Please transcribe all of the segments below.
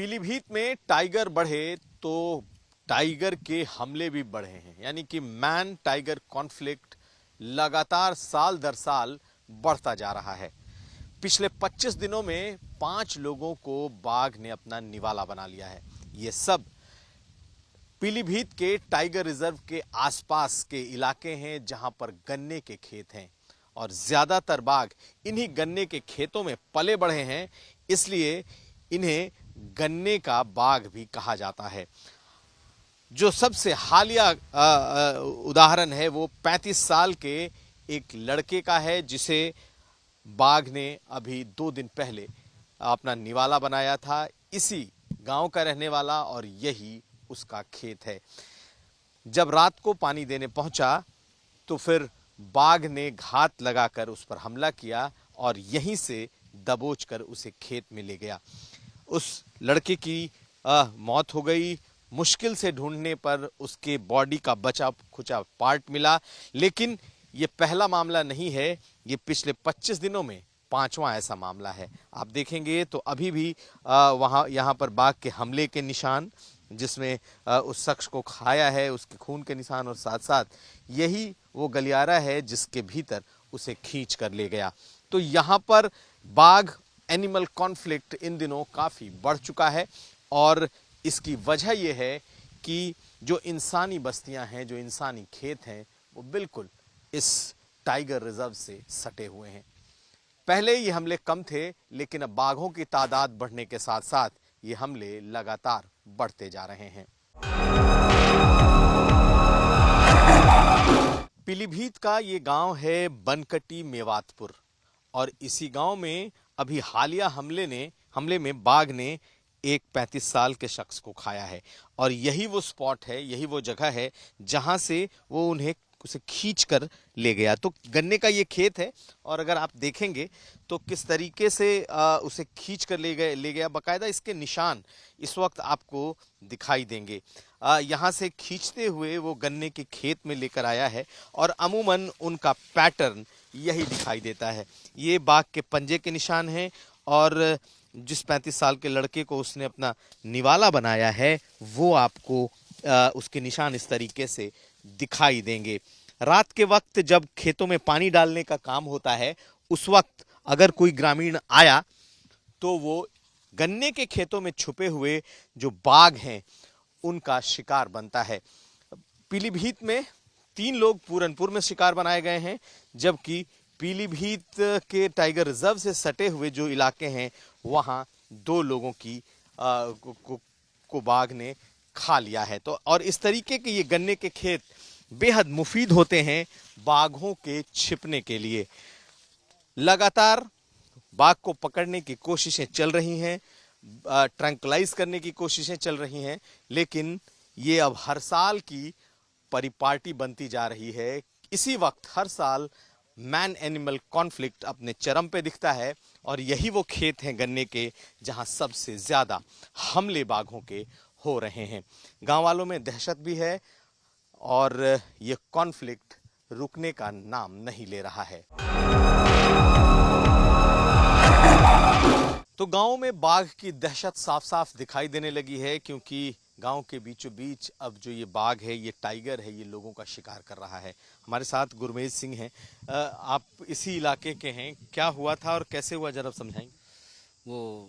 पीलीभीत में टाइगर बढ़े तो टाइगर के हमले भी बढ़े हैं, यानी कि मैन टाइगर कॉन्फ्लिक्ट लगातार साल दर साल बढ़ता जा रहा है। पिछले 25 दिनों में 5 लोगों को बाघ ने अपना निवाला बना लिया है। ये सब पीलीभीत के टाइगर रिजर्व के आसपास के इलाके हैं, जहां पर गन्ने के खेत हैं और ज्यादातर बाघ इन्हीं गन्ने के खेतों में पले बढ़े हैं, इसलिए इन्हें गन्ने का बाघ भी कहा जाता है। जो सबसे हालिया उदाहरण है वो 35 साल के एक लड़के का है, जिसे बाघ ने अभी 2 दिन पहले अपना निवाला बनाया था। इसी गांव का रहने वाला और यही उसका खेत है। जब रात को पानी देने पहुंचा तो फिर बाघ ने घात लगाकर उस पर हमला किया और यहीं से दबोचकर उसे खेत में ले गया। उस लड़के की मौत हो गई। मुश्किल से ढूंढने पर उसके बॉडी का बचा खुचा पार्ट मिला, लेकिन ये पहला मामला नहीं है, ये पिछले 25 दिनों में 5वां ऐसा मामला है। आप देखेंगे तो अभी भी यहाँ पर बाघ के हमले के निशान, जिसमें उस शख्स को खाया है, उसके खून के निशान, और साथ साथ यही वो गलियारा है जिसके भीतर उसे खींच कर ले गया। तो यहाँ पर बाघ एनिमल कॉन्फ्लिक्ट इन दिनों काफ़ी बढ़ चुका है और इसकी वजह यह है कि जो इंसानी बस्तियां हैं, जो इंसानी खेत हैं, वो बिल्कुल इस टाइगर रिजर्व से सटे हुए हैं। पहले ये हमले कम थे, लेकिन अब बाघों की तादाद बढ़ने के साथ साथ ये हमले लगातार बढ़ते जा रहे हैं। पीलीभीत का ये गांव है बनकटी मेवातपुर और इसी गांव में अभी हालिया हमले में बाघ ने एक 35 साल के शख्स को खाया है और यही वो स्पॉट है, यही वो जगह है जहां से वो उसे खींच कर ले गया। तो गन्ने का ये खेत है और अगर आप देखेंगे तो किस तरीके से उसे खींच कर ले गया, बाकायदा इसके निशान इस वक्त आपको दिखाई देंगे। यहाँ से खींचते हुए वो गन्ने के खेत में लेकर आया है और अमूमन उनका पैटर्न यही दिखाई देता है। ये बाघ के पंजे के निशान हैं और जिस 35 साल के लड़के को उसने अपना निवाला बनाया है वो आपको उसके निशान इस तरीके से दिखाई देंगे। रात के वक्त जब खेतों में पानी डालने का काम होता है, उस वक्त अगर कोई ग्रामीण आया तो वो गन्ने के खेतों में छुपे हुए जो बाघ हैं उनका शिकार बनता है। पीलीभीत में 3 लोग पूरनपुर में शिकार बनाए गए हैं, जबकि पीलीभीत के टाइगर रिजर्व से सटे हुए जो इलाके हैं वहां 2 लोगों को बाघ ने खा लिया है। तो और इस तरीके के ये गन्ने के खेत बेहद मुफीद होते हैं बाघों के छिपने के लिए। लगातार बाघ को पकड़ने की कोशिशें चल रही हैं, ट्रैंकुलाइज करने की कोशिशें चल रही हैं, लेकिन ये अब हर साल की परिपाटी बनती जा रही है। इसी वक्त हर साल मैन एनिमल कॉन्फ्लिक्ट अपने चरम पे दिखता है और यही वो खेत हैं गन्ने के जहां सबसे ज्यादा हमले बाघों के हो रहे हैं। गांव वालों में दहशत भी है और ये कॉन्फ्लिक्ट रुकने का नाम नहीं ले रहा है। तो गांव में बाघ की दहशत साफ साफ दिखाई देने लगी है, क्योंकि गांव के बीचों बीच अब जो ये बाघ है, ये टाइगर है, ये लोगों का शिकार कर रहा है। हमारे साथ गुरमेज सिंह हैं, आप इसी इलाके के हैं। क्या हुआ था और कैसे हुआ, जरा समझाएंगे। वो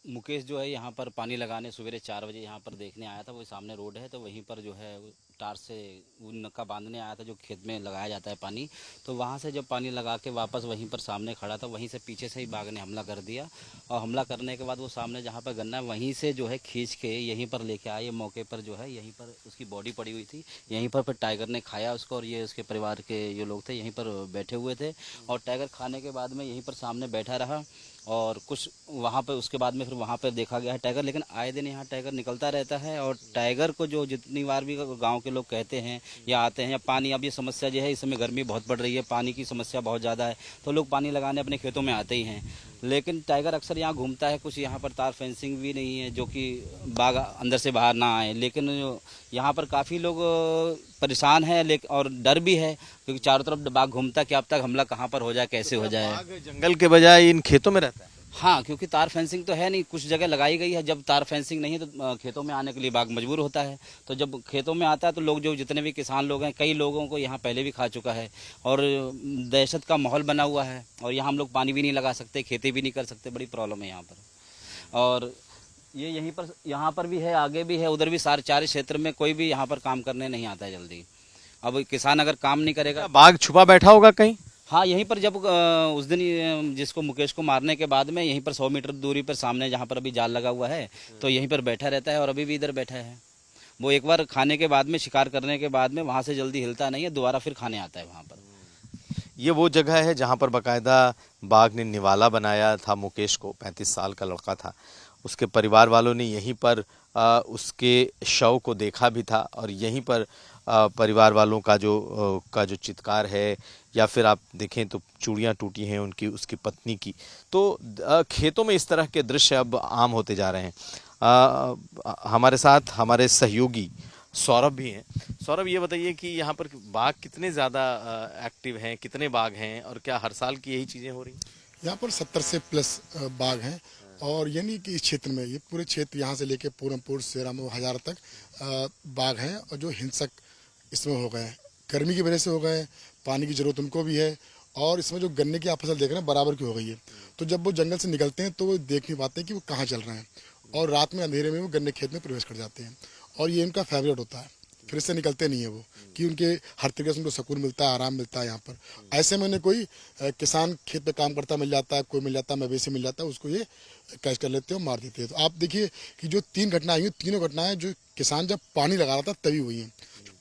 मुकेश जो है यहाँ पर पानी लगाने सवेरे 4 बजे यहाँ पर देखने आया था। वो सामने रोड है तो वहीं पर जो है टार से वो नक्का बांधने आया था जो खेत में लगाया जाता है पानी। तो वहाँ से जब पानी लगा के वापस वहीं पर सामने खड़ा था, वहीं से पीछे से ही बाघ ने हमला कर दिया और हमला करने के बाद वो सामने जहाँ पर गन्ना है वहीं से जो है खींच के यहीं पर लेके आए। मौके पर जो है यहीं पर उसकी बॉडी पड़ी हुई थी, यहीं पर फिर टाइगर ने खाया उसको और ये उसके परिवार के जो लोग थे यहीं पर बैठे हुए थे और टाइगर खाने के बाद में यहीं पर सामने बैठा रहा और कुछ वहाँ पे उसके बाद में फिर वहाँ पे देखा गया है टाइगर। लेकिन आए दिन यहाँ टाइगर निकलता रहता है और टाइगर को जो जितनी बार भी गांव के लोग कहते हैं या आते हैं या पानी, अब ये समस्या जो है इस समय गर्मी बहुत बढ़ रही है, पानी की समस्या बहुत ज़्यादा है, तो लोग पानी लगाने अपने खेतों में आते ही हैं। लेकिन टाइगर अक्सर यहाँ घूमता है। कुछ यहाँ पर तार फेंसिंग भी नहीं है जो कि बाघ अंदर से बाहर ना आए, लेकिन यहाँ पर काफ़ी लोग परेशान हैं और डर भी है क्योंकि चारों तरफ बाघ घूमता, क्या अब तक हमला कहाँ पर हो जाए, कैसे हो जाए। बाघ जंगल के बजाय इन खेतों में रहता है। हाँ, क्योंकि तार फेंसिंग तो है नहीं, कुछ जगह लगाई गई है। जब तार फेंसिंग नहीं है तो खेतों में आने के लिए बाघ मजबूर होता है। तो जब खेतों में आता है तो लोग, जो जितने भी किसान लोग हैं, कई लोगों को यहाँ पहले भी खा चुका है और दहशत का माहौल बना हुआ है। और यहाँ हम लोग पानी भी नहीं लगा सकते, खेती भी नहीं कर सकते, बड़ी प्रॉब्लम है यहाँ पर। और ये यहीं पर, यहाँ पर भी है, आगे भी है, उधर भी सारे चार क्षेत्र में कोई भी यहाँ पर काम करने नहीं आता है जल्दी। अब किसान अगर काम नहीं करेगा, क्या बाघ छुपा बैठा होगा कहीं? हाँ, यहीं पर जब उस दिन जिसको मुकेश को मारने के बाद में यहीं पर 100 मीटर दूरी पर सामने जहाँ पर अभी जाल लगा हुआ है, तो यहीं पर बैठा रहता है और अभी भी इधर बैठा है। वो एक बार खाने के बाद में, शिकार करने के बाद में वहाँ से जल्दी हिलता नहीं है, दोबारा फिर खाने आता है वहाँ पर। ये वो जगह है जहां पर बकायदा बाघ ने निवाला बनाया था मुकेश को। 35 साल का लड़का था। उसके परिवार वालों ने यहीं पर उसके शव को देखा भी था और यहीं पर परिवार वालों का जो चित्कार है, या फिर आप देखें तो चूड़ियां टूटी हैं उनकी, उसकी पत्नी की। तो खेतों में इस तरह के दृश्य अब आम होते जा रहे हैं। हमारे साथ हमारे सहयोगी सौरभ भी हैं। सौरभ, ये बताइए कि यहाँ पर बाघ कितने ज़्यादा एक्टिव हैं, कितने बाघ हैं और क्या हर साल की यही चीज़ें हो रही हैं? यहाँ पर 70 से प्लस बाघ हैं और ये नहीं कि इस क्षेत्र में, ये पूरे क्षेत्र यहाँ से लेके पूरमपुर, सेरामऊ, हजार तक बाघ हैं और जो हिंसक इसमें हो गए हैं। गर्मी की वजह से हो गए हैं, पानी की ज़रूरत उनको भी है और इसमें जो गन्ने की आप फसल देख रहे हैं बराबर की हो गई है। तो जब वो जंगल से निकलते हैं तो वो देख नहीं पाते कि वो कहाँ चल रहे हैं और रात में अंधेरे में वो गन्ने खेत में प्रवेश कर जाते हैं और ये उनका फेवरेट होता है। फिर इससे निकलते नहीं है वो, कि उनके हर तरीके से उनको सुकून मिलता है, आराम मिलता है यहाँ पर। ऐसे में उन्हें कोई किसान खेत पे काम करता मिल जाता है, कोई मिल जाता है, मवेशी मिल जाता है, उसको ये कैच कर लेते हैं और मार देते हैं। तो आप देखिए कि जो 3 घटनाएं हुई, तीनों घटनाएं जो किसान जब पानी लगा रहा था तभी हुई हैं।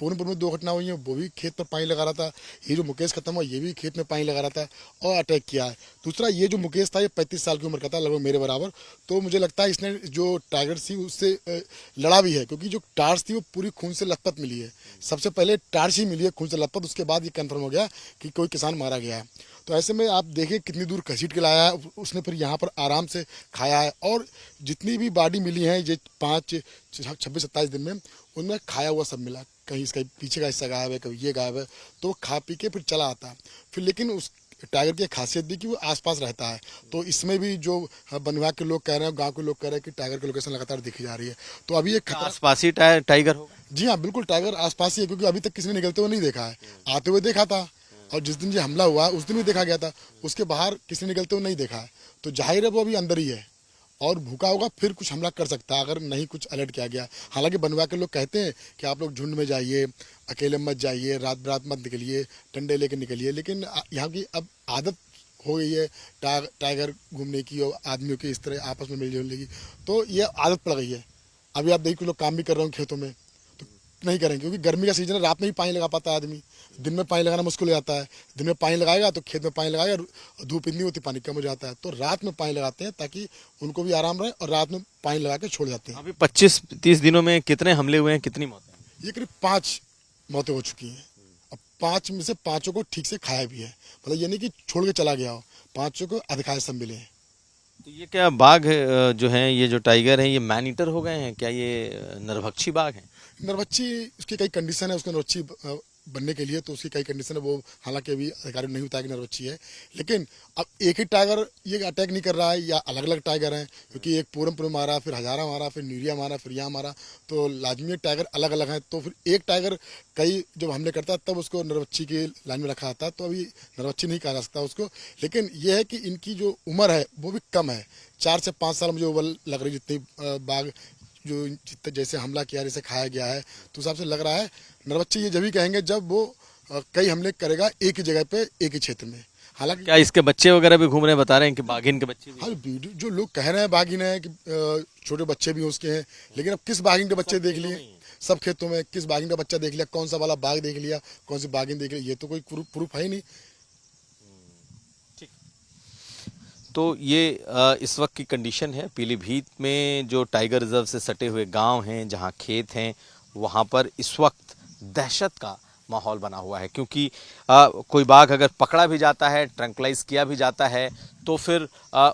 पूर्णपुर में 2 घटना हुई हैं, वो भी खेत पर पानी लगा रहा था। ये जो मुकेश खत्म हुआ, ये भी खेत में पानी लगा रहा था और अटैक किया है। दूसरा, ये जो मुकेश था, ये 35 साल की उम्र का था, लगभग मेरे बराबर। तो मुझे लगता है इसने जो टाइगर थी उससे लड़ा भी है, क्योंकि जो टार्च थी वो पूरी खून से लथपथ मिली है। सबसे पहले टार्च ही मिली है खून से लथपथ, उसके बाद ये कन्फर्म हो गया कि कोई किसान मारा गया है। तो ऐसे में आप देखिए कितनी दूर घसीट के लाया है उसने, फिर यहाँ पर आराम से खाया है। और जितनी भी बॉडी मिली है ये 26-27 दिन में, उनमें खाया हुआ सब मिला। कहीं इसका पीछे का हिस्सा गायब है, कभी ये गायब है। तो वो खा पी के फिर चला आता है फिर। लेकिन उस टाइगर की खासियत भी कि वो आसपास रहता है। तो इसमें भी जो वन विभाग के लोग कह रहे हैं, गांव के लोग कह रहे हैं कि टाइगर की लोकेशन लगातार दिखी जा रही है। तो अभी ये खतरा, आसपासी टाइगर होगा? जी हाँ, बिल्कुल टाइगर आसपास ही है, क्योंकि अभी तक किसी ने निकलते हुए नहीं देखा है। आते हुए देखा था और जिस दिन ये हमला हुआ उस दिन भी देखा गया था, उसके बाहर किसी ने निकलते हुए नहीं देखा है। तो जाहिर है वो अभी अंदर ही है और भूखा होगा, फिर कुछ हमला कर सकता है अगर नहीं कुछ अलर्ट किया गया। हालांकि वन विभाग के लोग कहते हैं कि आप लोग झुंड में जाइए, अकेले मत जाइए, रात बरात मत निकलिए, डंडे लेके निकलिए। लेकिन यहाँ की अब आदत हो गई है टाइगर घूमने की और आदमियों की इस तरह आपस में मिलजुलने की, तो ये आदत पड़ गई है। अभी आप देखिए लोग काम भी कर रहे हो खेतों में, तो नहीं करेंगे क्योंकि गर्मी का सीजन है, रात में ही पानी लगा पाता है आदमी, दिन में पानी लगाना मुश्किल हो जाता है। दिन में पानी लगाएगा तो खेत में पानी लगाएगा, धूप इतनी होती पानी कम हो जाता है, तो रात में पानी लगाते हैं ताकि उनको भी आराम रहे और रात में पानी लगा के छोड़ जाते हैं। अभी 25-30 दिनों में कितने हमले हुए हैं, कितनी मौतें? ये करीब 5 मौतें हो चुकी हैं। अब 5 में से 5 को ठीक से खाया भी है, मतलब ये नहीं कि छोड़ के चला गया हो, 5 को अधिकांश सब मिले हैं। तो ये क्या बाघ जो हैं, ये जो टाइगर हैं, ये मैन ईटर हो गए हैं क्या? ये नरभक्षी बाघ हैं? नरभक्षी, उसकी कई कंडीशन है उसको नरभक्षी बनने के लिए, तो उसकी कई कंडीशन है। वो हालांकि अभी अधिकारी नहीं होता है कि नरभक्षी है, लेकिन अब एक ही टाइगर ये अटैक नहीं कर रहा है, या अलग अलग टाइगर हैं, क्योंकि एक पूरमपुर मारा, फिर हजारा मारा, फिर न्यूरिया मारा, फिर यहाँ मारा, तो लाजमी टाइगर अलग अलग हैं। तो फिर एक टाइगर कई जब हमले करता है तब उसको नरभक्षी की लाइन में रखा आता है, तो अभी नरभक्षी नहीं कहा जा सकता उसको। लेकिन यह है कि इनकी जो उम्र है वो भी कम है, 4 से 5 साल मुझे उम्र लग रही, जितनी बाघ जो जैसे हमला किया, जैसे खाया गया है, तो हिसाब से लग रहा है नरभक्षी ये जब ही कहेंगे जब वो कई हमले करेगा एक ही जगह पे, एक ही क्षेत्र में। हालांकि क्या इसके बच्चे वगैरह भी घूम रहे हैं, बता रहे हैं कि बाघिन के बच्चे भी? हाँ, वीडियो जो लोग कह रहे हैं बाघिन है कि छोटे बच्चे भी उसके हैं, लेकिन अब किस बाघिन के बच्चे देख लिए? सब खेतों में किस बाघिन का बच्चा देख लिया, कौन सा वाला बाघ देख लिया, कौन सी बाघिन देख लिया, ये तो कोई प्रूफ है ही नहीं। तो ये इस वक्त की कंडीशन है पीलीभीत में। जो टाइगर रिजर्व से सटे हुए गांव हैं, जहां खेत हैं, वहां पर इस वक्त दहशत का माहौल बना हुआ है, क्योंकि कोई बाघ अगर पकड़ा भी जाता है, ट्रैंकुलाइज किया भी जाता है, तो फिर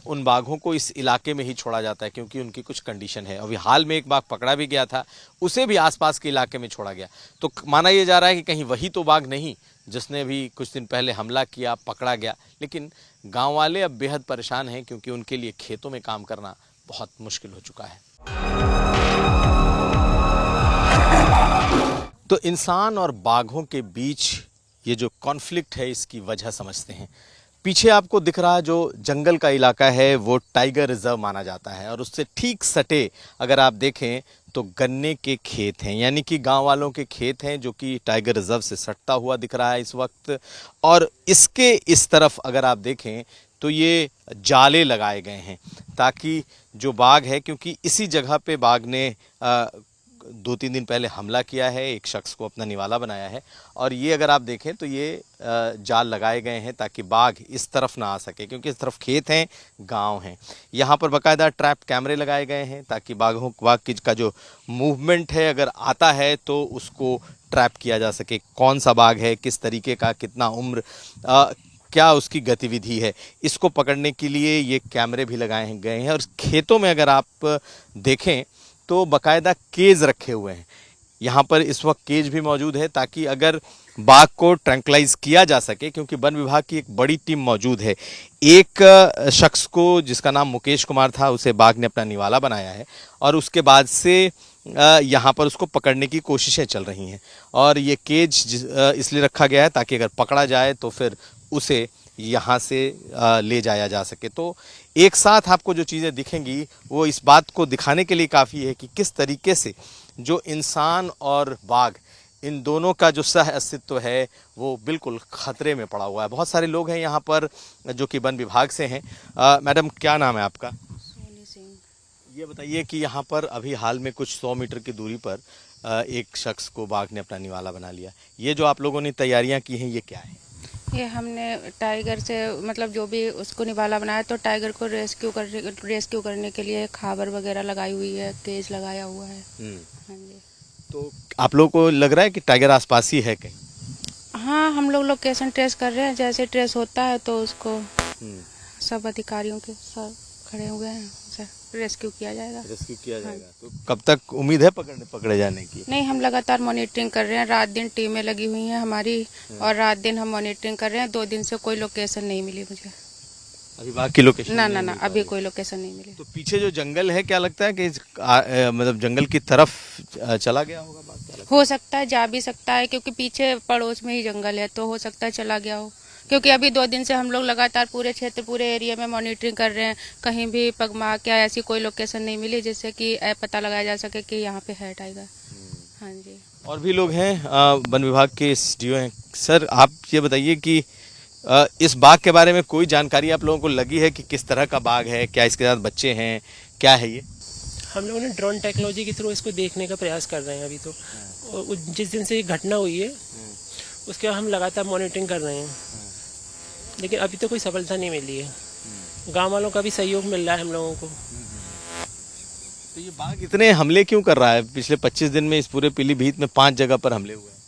उन बाघों को इस इलाके में ही छोड़ा जाता है, क्योंकि उनकी कुछ कंडीशन है। अभी हाल में एक बाघ पकड़ा भी गया था, उसे भी आसपास के इलाके में छोड़ा गया। तो माना यह जा रहा है कि कहीं वही तो बाघ नहीं जिसने भी कुछ दिन पहले हमला किया, पकड़ा गया। लेकिन गांव वाले अब बेहद परेशान हैं, क्योंकि उनके लिए खेतों में काम करना बहुत मुश्किल हो चुका है। तो इंसान और बाघों के बीच ये जो कॉन्फ्लिक्ट है, इसकी वजह समझते हैं। पीछे आपको दिख रहा जो जंगल का इलाका है वो टाइगर रिजर्व माना जाता है, और उससे ठीक सटे अगर आप देखें तो गन्ने के खेत हैं, यानी कि गांव वालों के खेत हैं, जो कि टाइगर रिजर्व से सटता हुआ दिख रहा है इस वक्त। और इसके इस तरफ अगर आप देखें तो ये जाले लगाए गए हैं, ताकि जो बाघ है, क्योंकि इसी जगह पे बाघ ने 2-3 दिन पहले हमला किया है, एक शख्स को अपना निवाला बनाया है, और ये अगर आप देखें तो ये जाल लगाए गए हैं ताकि बाघ इस तरफ ना आ सके, क्योंकि इस तरफ खेत हैं, गांव हैं। यहाँ पर बाकायदा ट्रैप कैमरे लगाए गए हैं ताकि बाघ का जो मूवमेंट है अगर आता है तो उसको ट्रैप किया जा सके। कौन सा बाघ है, किस तरीके का, कितना उम्र, क्या उसकी गतिविधि है, इसको पकड़ने के लिए ये कैमरे भी लगाए गए हैं। और खेतों में अगर आप देखें तो बाकायदा केज रखे हुए हैं। यहाँ पर इस वक्त केज भी मौजूद है ताकि अगर बाघ को ट्रैंकुलाइज किया जा सके, क्योंकि वन विभाग की एक बड़ी टीम मौजूद है। एक शख्स को, जिसका नाम मुकेश कुमार था, उसे बाघ ने अपना निवाला बनाया है, और उसके बाद से यहाँ पर उसको पकड़ने की कोशिशें चल रही हैं। और ये केज इसलिए रखा गया है ताकि अगर पकड़ा जाए तो फिर उसे यहाँ से ले जाया जा सके। तो एक साथ आपको जो चीज़ें दिखेंगी वो इस बात को दिखाने के लिए काफ़ी है कि किस तरीके से जो इंसान और बाघ, इन दोनों का जो सह अस्तित्व है वो बिल्कुल खतरे में पड़ा हुआ है। बहुत सारे लोग हैं यहाँ पर जो कि वन विभाग से हैं। मैडम, क्या नाम है आपका? सोनी सिंह। ये बताइए कि यहाँ पर अभी हाल में कुछ 100 मीटर की दूरी पर एक शख्स को बाघ ने अपना निवाला बना लिया। ये जो आप लोगों ने तैयारियां की हैं, ये क्या है? ये हमने टाइगर से, मतलब जो भी उसको निवाला बनाया, तो टाइगर को रेस्क्यू करने के लिए खाबर वगैरह लगाई हुई है, केज लगाया हुआ है। हाँ जी। तो आप लोगों को लग रहा है कि टाइगर आसपास ही है कहीं? हाँ, हम लोग लोकेशन ट्रेस कर रहे हैं, जैसे ट्रेस होता है तो उसको सब अधिकारियों के साथ खड़े हुए हैं, उसे रेस्क्यू किया जाएगा। रेस्क्यू किया जाएगा। तो कब तक उम्मीद है पकड़े जाने की? नहीं, हम लगातार मॉनिटरिंग कर रहे हैं, रात दिन टीमें लगी हुई हैं हमारी, और रात दिन हम मॉनिटरिंग कर रहे हैं। 2 दिन से कोई लोकेशन नहीं मिली मुझे। अभी बाघ की लोकेशन ना, अभी कोई लोकेशन नहीं मिली। तो पीछे जो जंगल है, क्या लगता है कि मतलब जंगल की तरफ चला गया होगा बाघ? क्या लगता हो सकता है, जा भी सकता है, क्योंकि पीछे पड़ोस में ही जंगल है, तो हो सकता है चला गया हो। क्योंकि अभी 2 दिन से हम लोग लगातार पूरे क्षेत्र, पूरे एरिया में मॉनिटरिंग कर रहे हैं, कहीं भी पगमा क्या ऐसी कोई लोकेशन नहीं मिली जिससे कि पता लगाया जा सके कि यहाँ पे है टाइगर। हाँ जी। और भी लोग हैं, वन विभाग के एसडीओ हैं। सर, आप ये बताइए कि इस बाघ के बारे में कोई जानकारी आप लोगों को लगी है कि किस तरह का बाघ है, क्या इसके साथ बच्चे हैं, क्या है ये? हम लोगों ने ड्रोन टेक्नोलॉजी के थ्रू इसको देखने का प्रयास कर रहे हैं अभी तो। और जिस दिन से ये घटना हुई है उसके बाद हम लगातार मॉनिटरिंग कर रहे हैं, लेकिन अभी तो कोई सफलता नहीं मिली है। गांव वालों का भी सहयोग मिल रहा है हम लोगों को। तो ये बाघ इतने हमले क्यों कर रहा है? पिछले 25 दिन में इस पूरे पीलीभीत में 5 जगह पर हमले हुए हैं।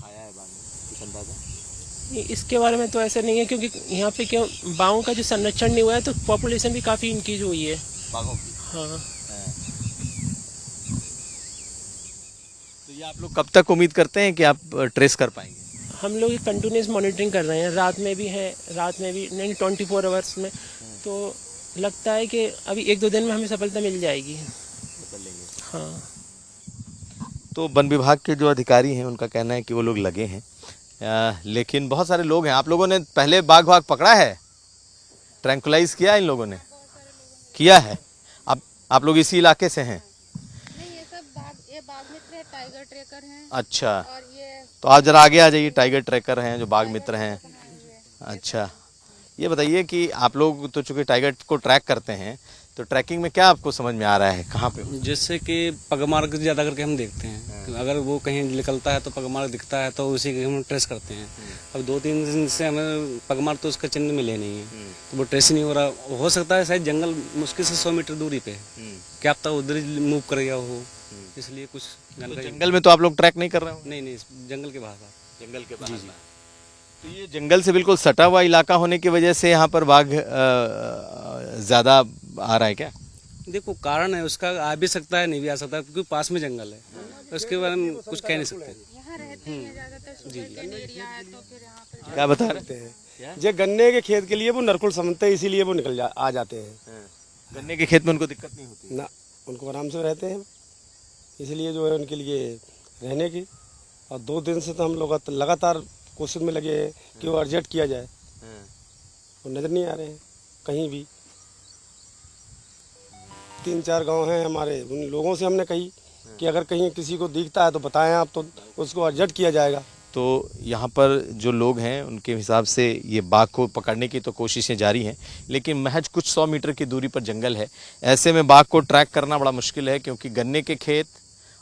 आया है बाघ ने, कुछ अंदाजा? इसके बारे में तो ऐसा नहीं है, क्योंकि यहाँ पे क्यों बाघों का जो संरक्षण नहीं हुआ है, तो पॉपुलेशन भी काफ़ी इंक्रीज हुई है बाघों की। हाँ। तो ये आप लोग कब तक उम्मीद करते हैं कि आप ट्रेस कर पाएंगे? हम लोग कंटिन्यूस मॉनिटरिंग कर रहे हैं, रात में भी है, रात में भी नहीं, 24 आवर्स में। तो लगता है कि अभी 1-2 दिन में हमें सफलता मिल जाएगी। हाँ। तो वन विभाग के जो अधिकारी हैं उनका कहना है कि वो लोग लगे हैं, लेकिन बहुत सारे लोग हैं। आप लोगों ने पहले बाघ पकड़ा है, ट्रैंकुलाइज किया है? इन लोगों ने किया है। आप लोग इसी इलाके से हैं? नहीं, ये सब ये बाघ मित्र है, टाइगर ट्रेकर हैं। अच्छा, और ये तो आप जरा आगे आ जाइए। टाइगर ट्रैकर हैं जो बाघ मित्र हैं। अच्छा, ये बताइए कि आप लोग तो चूंकि टाइगर को ट्रैक करते हैं, तो ट्रैकिंग में क्या आपको समझ में आ रहा है, कहाँ पे? जैसे कि पगमार्ग ज़्यादा करके हम देखते हैं। अगर वो कहीं निकलता है तो पगमार्ग दिखता है तो उसी के हम ट्रेस करते हैं। अब 2-3 दिन से हमें पगमार्ग तो उसका चिन्ह मिले नहीं है, तो वो ट्रेस ही नहीं हो रहा। हो सकता है शायद जंगल मुश्किल से 100 मीटर दूरी पे, क्या आप तक उधर मूव कर गया हो, इसलिए कुछ तो जंगल में तो आप लोग ट्रैक नहीं कर रहे हो? नहीं, जंगल के बाहर। जंगल के बाहर बाघ। तो ये जंगल से बिल्कुल सटा हुआ इलाका होने की वजह से यहाँ पर बाघ ज्यादा आ रहा है क्या? देखो कारण है उसका, आ भी सकता है नहीं भी आ सकता, क्योंकि पास में जंगल है, तो उसके बारे में कुछ कह नहीं सकते। यहाँ रहते हैं ज्यादातर सुंदरबन एरिया है तो फिर यहाँ पर क्या बता रहे हैं? जो गन्ने के खेत के लिए वो नरकुल समझते हैं, इसीलिए वो आ जाते हैं। गन्ने के खेत में उनको दिक्कत नहीं होती? ना, उनको आराम से रहते हैं, इसलिए जो है उनके लिए रहने की। और 2 दिन से तो हम लोग लगातार कोशिश में लगे हैं कि वो अर्जेंट किया जाए, वो नजर नहीं आ रहे हैं कहीं भी। 3-4 गांव हैं हमारे, उन लोगों से हमने कही कि अगर कहीं किसी को दिखता है तो बताएं आप, तो उसको अर्जेंट किया जाएगा। तो यहाँ पर जो लोग हैं उनके हिसाब से ये बाघ को पकड़ने की तो कोशिशें जारी हैं, लेकिन महज कुछ 100 मीटर की दूरी पर जंगल है। ऐसे में बाघ को ट्रैक करना बड़ा मुश्किल है, क्योंकि गन्ने के खेत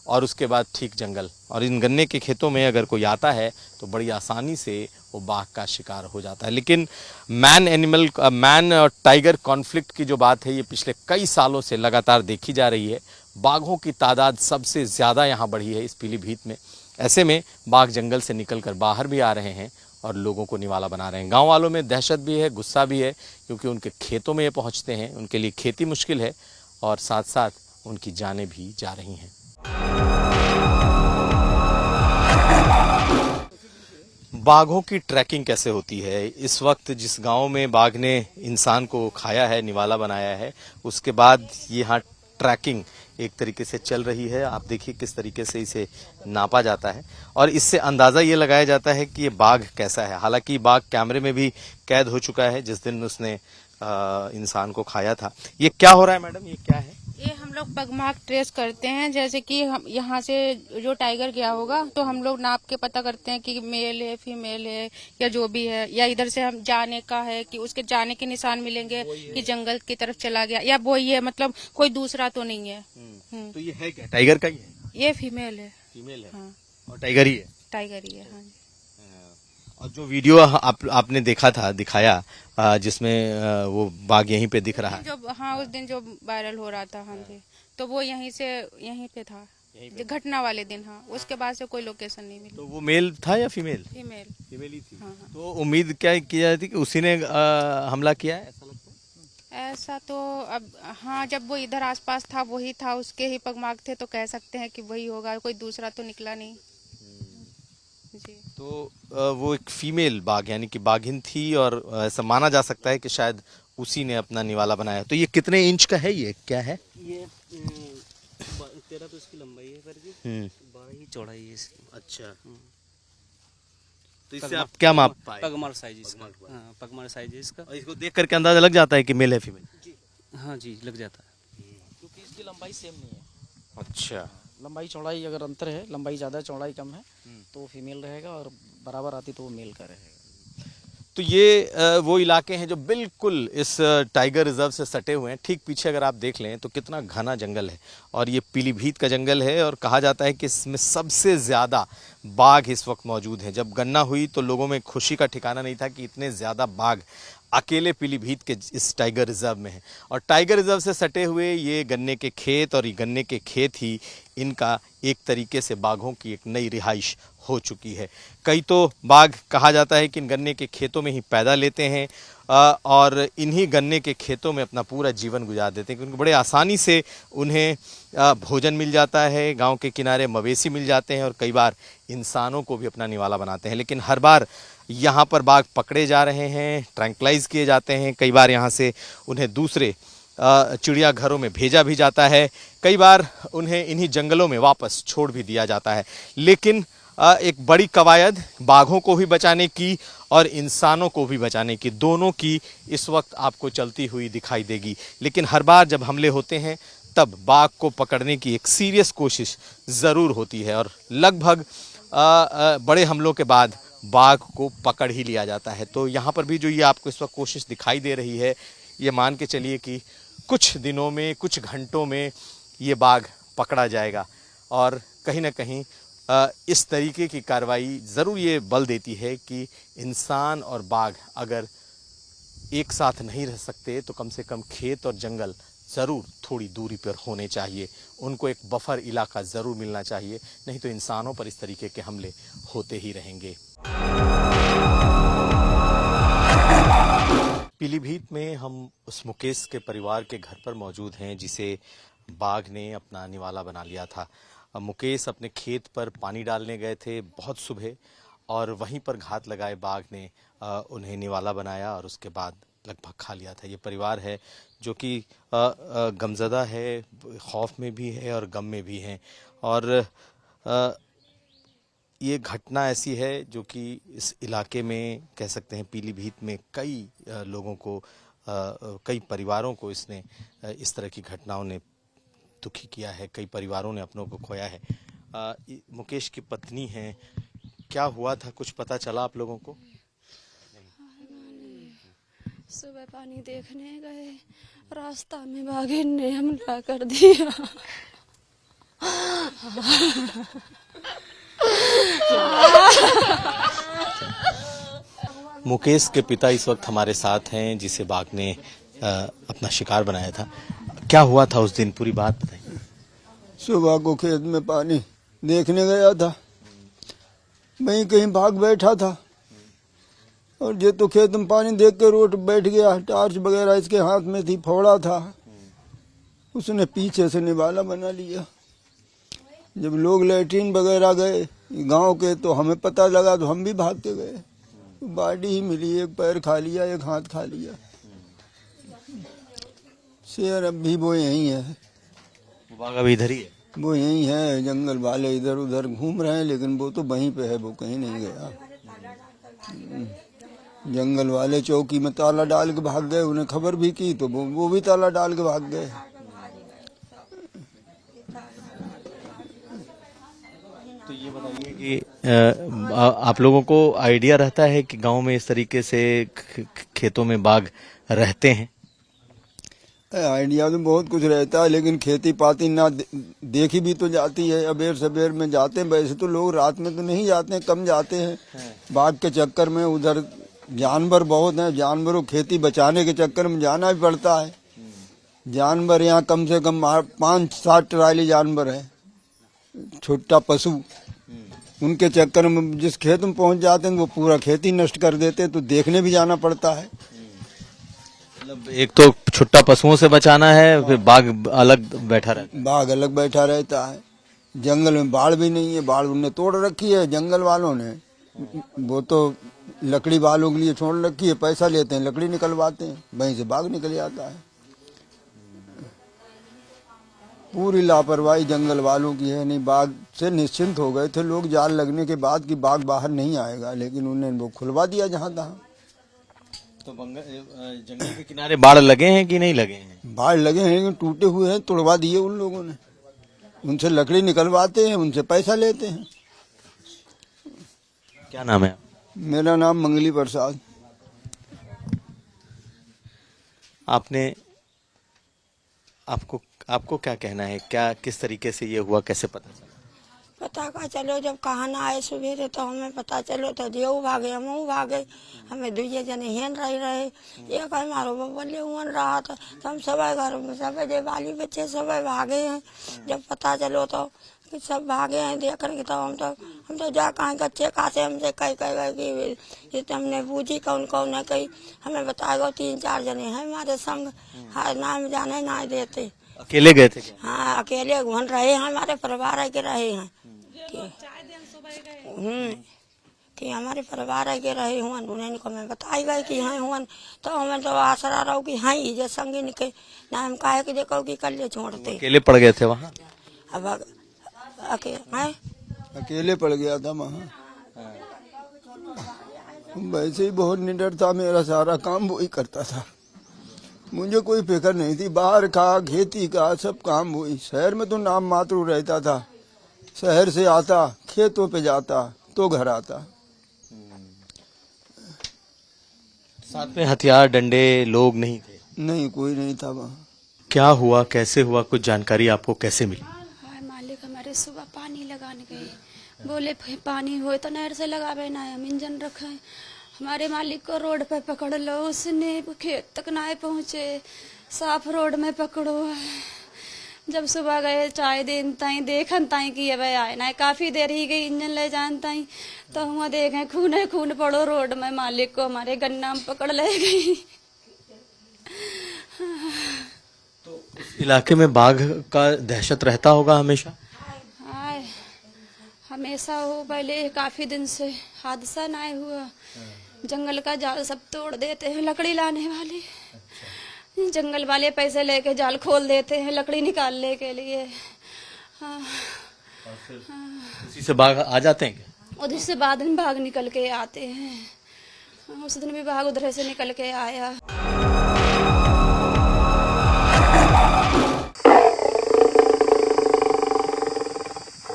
और उसके बाद ठीक जंगल, और इन गन्ने के खेतों में अगर कोई आता है तो बड़ी आसानी से वो बाघ का शिकार हो जाता है। लेकिन मैन और टाइगर कॉन्फ्लिक्ट की जो बात है, ये पिछले कई सालों से लगातार देखी जा रही है। बाघों की तादाद सबसे ज़्यादा यहाँ बढ़ी है इस पीलीभीत में। ऐसे में बाघ जंगल से निकलकर बाहर भी आ रहे हैं और लोगों को निवाला बना रहे हैं। गांव वालों में दहशत भी है, गुस्सा भी है, क्योंकि उनके खेतों में ये पहुंचते हैं, उनके लिए खेती मुश्किल है और साथ साथ उनकी जानें भी जा रही हैं। बाघों की ट्रैकिंग कैसे होती है? इस वक्त जिस गांव में बाघ ने इंसान को खाया है, निवाला बनाया है, उसके बाद यहाँ ट्रैकिंग एक तरीके से चल रही है। आप देखिए किस तरीके से इसे नापा जाता है और इससे अंदाज़ा ये लगाया जाता है कि ये बाघ कैसा है। हालांकि बाघ कैमरे में भी कैद हो चुका है जिस दिन उसने इंसान को खाया था। ये क्या हो रहा है मैडम, ये क्या है? ये हम लोग पगमार्क ट्रेस करते हैं। जैसे कि हम यहाँ से जो टाइगर गया होगा तो हम लोग नाप के पता करते हैं कि मेल है, फीमेल है या जो भी है, या इधर से हम जाने का है कि उसके जाने के निशान मिलेंगे कि जंगल की तरफ चला गया या वो ही है, मतलब कोई दूसरा तो नहीं है। तो ये है क्या, टाइगर का ही है? ये फीमेल है। फीमेल है। हाँ, और टाइगर ही है? टाइगर ही है। हाँ जी। और जो वीडियो आपने देखा था, दिखाया, जिसमें वो बाघ यहीं पे दिख रहा है, जो हाँ उस दिन जो वायरल हो रहा था, हाँ जी, तो वो यहीं पे था घटना वाले दिन। हाँ, उसके बाद से कोई लोकेशन नहीं मिली। तो वो मेल था या फीमेल? फीमेल। फीमेल ही थी। हाँ, हाँ। तो उम्मीद क्या की जाती कि उसी ने हमला किया है, ऐसा लगता है? ऐसा तो अब हाँ, जब वो इधर आसपास था वही था, उसके ही पगमार्क थे, तो कह सकते हैं कि वही होगा, कोई दूसरा तो निकला नहीं जी। तो वो एक फीमेल बाघ यानी कि बाघिन थी और ऐसा माना जा सकता है कि शायद उसी ने अपना निवाला बनाया। तो ये कितने इंच का है, ये क्या है? ये 13 तो इसकी लंबाई है, पर 12 ही चौड़ाई है इसकी। अच्छा, तो इससे आप क्या माप पाए? पगमार साइज इसका। हाँ, पगमार साइज है इसका। और इसको देख करके अंदाजा लग जाता है कि मेल है फीमेल? हाँ जी, लग जाता है। क्योंकि इसकी लंबाई सेम नहीं है। अच्छा, लंबाई चौड़ाई अगर अंतर है, लंबाई ज़्यादा चौड़ाई कम है तो वो फीमेल रहेगा, और बराबर आती तो वो मेल का रहेगा। तो ये वो इलाके हैं जो बिल्कुल इस टाइगर रिजर्व से सटे हुए हैं। ठीक पीछे अगर आप देख लें तो कितना घना जंगल है, और ये पीलीभीत का जंगल है, और कहा जाता है कि इसमें सबसे ज़्यादा बाघ इस वक्त मौजूद हैं। जब गणना हुई तो लोगों में खुशी का ठिकाना नहीं था कि इतने ज़्यादा बाघ अकेले पीलीभीत के इस टाइगर रिजर्व में है। और टाइगर रिजर्व से सटे हुए ये गन्ने के खेत, और ये गन्ने के खेत ही इनका एक तरीके से बाघों की एक नई रिहाइश हो चुकी है। कई तो बाघ कहा जाता है कि इन गन्ने के खेतों में ही पैदा लेते हैं और इन्हीं गन्ने के खेतों में अपना पूरा जीवन गुजार देते हैं, क्योंकि बड़े आसानी से उन्हें भोजन मिल जाता है, गांव के किनारे मवेशी मिल जाते हैं और कई बार इंसानों को भी अपना निवाला बनाते हैं। लेकिन हर बार यहाँ पर बाघ पकड़े जा रहे हैं, ट्रैंक्लाइज किए जाते हैं, कई बार यहाँ से उन्हें दूसरे चिड़ियाघरों में भेजा भी जाता है, कई बार उन्हें इन्हीं जंगलों में वापस छोड़ भी दिया जाता है। लेकिन एक बड़ी कवायद बाघों को भी बचाने की और इंसानों को भी बचाने की, दोनों की इस वक्त आपको चलती हुई दिखाई देगी। लेकिन हर बार जब हमले होते हैं तब बाघ को पकड़ने की एक सीरियस कोशिश ज़रूर होती है, और लगभग बड़े हमलों के बाद बाघ को पकड़ ही लिया जाता है। तो यहाँ पर भी जो ये आपको इस वक्त कोशिश दिखाई दे रही है, ये मान के चलिए कि कुछ दिनों में, कुछ घंटों में ये बाघ पकड़ा जाएगा। और कहीं ना कहीं इस तरीके की कार्रवाई ज़रूर ये बल देती है कि इंसान और बाघ अगर एक साथ नहीं रह सकते तो कम से कम खेत और जंगल ज़रूर थोड़ी दूरी पर होने चाहिए। उनको एक बफर इलाका ज़रूर मिलना चाहिए, नहीं तो इंसानों पर इस तरीके के हमले होते ही रहेंगे। पीलीभीत में हम उस मुकेश के परिवार के घर पर मौजूद हैं जिसे बाघ ने अपना निवाला बना लिया था। मुकेश अपने खेत पर पानी डालने गए थे बहुत सुबह और वहीं पर घात लगाए बाघ ने उन्हें निवाला बनाया और उसके बाद लगभग खा लिया था। ये परिवार है जो कि गमज़दा है, खौफ में भी है और गम में भी है। और ये घटना ऐसी है जो कि इस इलाके में कह सकते हैं पीलीभीत में कई लोगों को, कई परिवारों को इसने इस तरह की घटनाओं ने दुखी किया है। कई परिवारों ने अपनों को खोया है। मुकेश की पत्नी हैं, क्या हुआ था कुछ पता चला आप लोगों को? सुबह पानी देखने गए, रास्ता में बाघ ने हमला कर दिया। मुकेश के पिता इस वक्त हमारे साथ हैं जिसे बाघ ने अपना शिकार बनाया था। क्या हुआ था उस दिन, पूरी बात बताइए। सुबह को खेत में पानी देखने गया था, वहीं कहीं भाग बैठा था और ये तो खेत में पानी देख के रोड बैठ गया। टार्च वगैरह इसके हाथ में थी, फोड़ा था, उसने पीछे से निवाला बना लिया। जब लोग लैट्रीन वगैरह गए गांव के तो हमें पता लगा तो हम भी भाग के गए। बॉडी ही मिली, एक पैर खा लिया, एक हाथ खा लिया। शेर अब भी वो यही है, बाघ अभी इधर ही है, वो यही है। जंगल वाले इधर उधर घूम रहे हैं लेकिन वो तो वहीं पे है, वो कहीं नहीं गया। जंगल वाले चौकी में ताला डाल के भाग गए, उन्हें खबर भी की तो वो भी ताला डाल के भाग गए। तो ये बताइए कि आप लोगों को आइडिया रहता है कि गांव में इस तरीके से खेतों में बाघ रहते हैं? आइडिया तो बहुत कुछ रहता है लेकिन खेती पाती ना देखी भी तो जाती है। अबेर सबेर में जाते हैं, वैसे तो लोग रात में तो नहीं जाते हैं, कम जाते हैं। बाघ के चक्कर में उधर जानवर बहुत हैं, जानवरों खेती बचाने के चक्कर में जाना भी पड़ता है। जानवर यहाँ कम से कम 5-7 ट्राली जानवर है, छोटा पशु। उनके चक्कर में जिस खेत में पहुंच जाते हैं वो पूरा खेती नष्ट कर देते हैं, तो देखने भी जाना पड़ता है। मतलब एक तो छुट्टा पशुओं से बचाना है, फिर बाघ अलग बैठा रहता है। बाघ अलग बैठा रहता है। जंगल में बाढ़ भी नहीं है, बाढ़ उन्होंने तोड़ रखी है जंगल वालों ने। वो तो लकड़ी वालों के लिए छोड़ रखी है, पैसा लेते हैं, लकड़ी निकलवाते हैं, वहीं से बाघ निकल जाता है। पूरी लापरवाही जंगल वालों की है। नहीं, बाघ से निश्चिंत हो गए थे लोग जाल लगने के बाद कि बाघ बाहर नहीं आएगा, लेकिन उन्होंने वो खुलवा दिया जहाँ तहाँ। तो जंगल के किनारे बाढ़ लगे हैं कि नहीं लगे हैं? बाढ़ लगे हैं लेकिन टूटे हुए हैं, तोड़वा दिए उन लोगों ने। उनसे लकड़ी निकलवाते हैं, उनसे पैसा लेते हैं। क्या नाम है? मेरा नाम मंगली प्रसाद। आपको क्या कहना है, क्या किस तरीके से ये हुआ, कैसे पता चला? पता का चलो जब कहना आए सवेरे तो हमें पता चलो तो देव भागे, हम भागे। हमें दुए जने हेन रहे एक हमारो बल्ले हुन रहा था, तो हम सब घर में सब बाली बच्चे सब भागे हैं। जब पता चलो तो कि सब भागे हैं देखने के, तो हम तो जा कहीं कच्चे कासे हमसे कही कि हमने पूछी कौन कौन है, कही हमें बताएगा 3-4 जने हैं हमारे संग। हाँ, नाम जाने ना देते। अकेले गए थे क्या? हाँ, अकेले घूम रहे हैं, हमारे परिवार के रहे हैं कि हमारे परिवार के रहे हुआ। उन्हें को मैं बताई गई कि हाँ हुआ, तो हमें तो आसरा रहो कि हाँ ये संगी निके ना हम काहे कि देखो कि कल ले छोड़ते। अकेले पड़ गए थे वहाँ? अब अकेले पड़ गया था वहाँ। वैसे ही बहुत निडर था, मेरा सारा काम वो ही करता था, मुझे कोई फिक्र नहीं थी। बाहर का खेती का सब काम वही। शहर में तो नाम मात्र रहता था, शहर से आता खेतों पे जाता तो घर आता। साथ में हथियार डंडे लोग नहीं थे? नहीं, कोई नहीं था वहाँ। क्या हुआ, कैसे हुआ, कुछ जानकारी आपको कैसे मिली? मालिक हमारे सुबह पानी लगाने गए, बोले पानी हो तो नहर से लगावे ना, हम इंजन रखे हमारे मालिक को रोड पे पकड़ लो, उसने खेत तक ना पहुँचे, साफ रोड में पकड़ो। जब सुबह गए चाय देन ताई देखन ताई कि अब आए ना, काफी देर ही गई इंजन ले जान ताई, तो हुआ देखे खून खून पड़ो रोड में। मालिक को हमारे गन्ना में पकड़ ले गई। तो उस इलाके में बाघ का दहशत रहता होगा हमेशा? आए हमेशा हो, पहले काफी दिन से हादसा ना हुआ। जंगल का जाल सब तोड़ देते हैं लकड़ी लाने वाले। जंगल वाले पैसे लेके जाल खोल देते हैं लकड़ी निकालने के लिए। हाँ। उसी से बाघ आ जाते हैं क्या? उधर से बाद में बाघ निकल के आते हैं। उस दिन भी बाघ उधर से निकल के आया।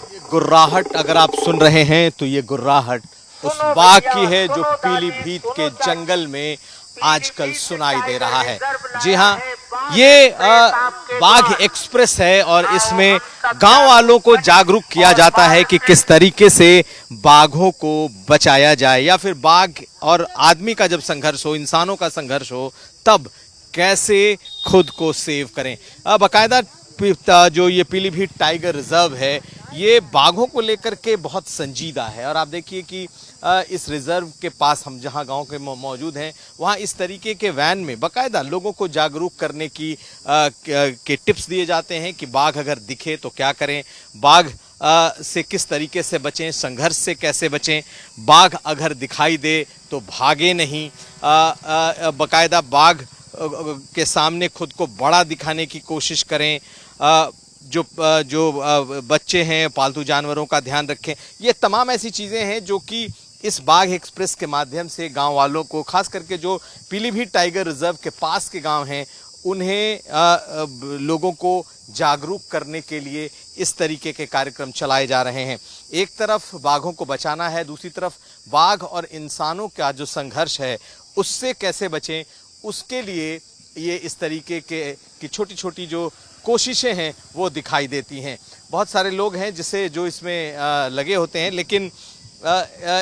ये गुर्राहट अगर आप सुन रहे हैं तो ये गुर्राहट उस बाघ की है जो पीलीभीत के जंगल में आजकल सुनाई दे रहा है। जी हाँ, ये बाघ एक्सप्रेस है और इसमें गांव वालों को जागरूक किया जाता है कि किस तरीके से बाघों को बचाया जाए, या फिर बाघ और आदमी का जब संघर्ष हो, इंसानों का संघर्ष हो, तब कैसे खुद को सेव करें। बाकायदा जो ये पीलीभीत टाइगर रिजर्व है ये बाघों को लेकर के बहुत संजीदा है। और आप देखिए कि इस रिजर्व के पास हम जहां गांव के मौजूद हैं वहां इस तरीके के वैन में बाकायदा लोगों को जागरूक करने की के टिप्स दिए जाते हैं कि बाघ अगर दिखे तो क्या करें, बाघ से किस तरीके से बचें, संघर्ष से कैसे बचें, बाघ अगर दिखाई दे तो भागे नहीं, बाकायदा बाघ के सामने खुद को बड़ा दिखाने की कोशिश करें, जो बच्चे हैं पालतू जानवरों का ध्यान रखें। ये तमाम ऐसी चीज़ें हैं जो कि इस बाघ एक्सप्रेस के माध्यम से गांव वालों को, खास करके जो पीलीभीत टाइगर रिजर्व के पास के गांव हैं, उन्हें लोगों को जागरूक करने के लिए इस तरीके के कार्यक्रम चलाए जा रहे हैं। एक तरफ बाघों को बचाना है, दूसरी तरफ बाघ और इंसानों का जो संघर्ष है उससे कैसे बचें, उसके लिए ये इस तरीके की छोटी छोटी जो कोशिशें हैं वो दिखाई देती हैं। बहुत सारे लोग हैं जो इसमें लगे होते हैं, लेकिन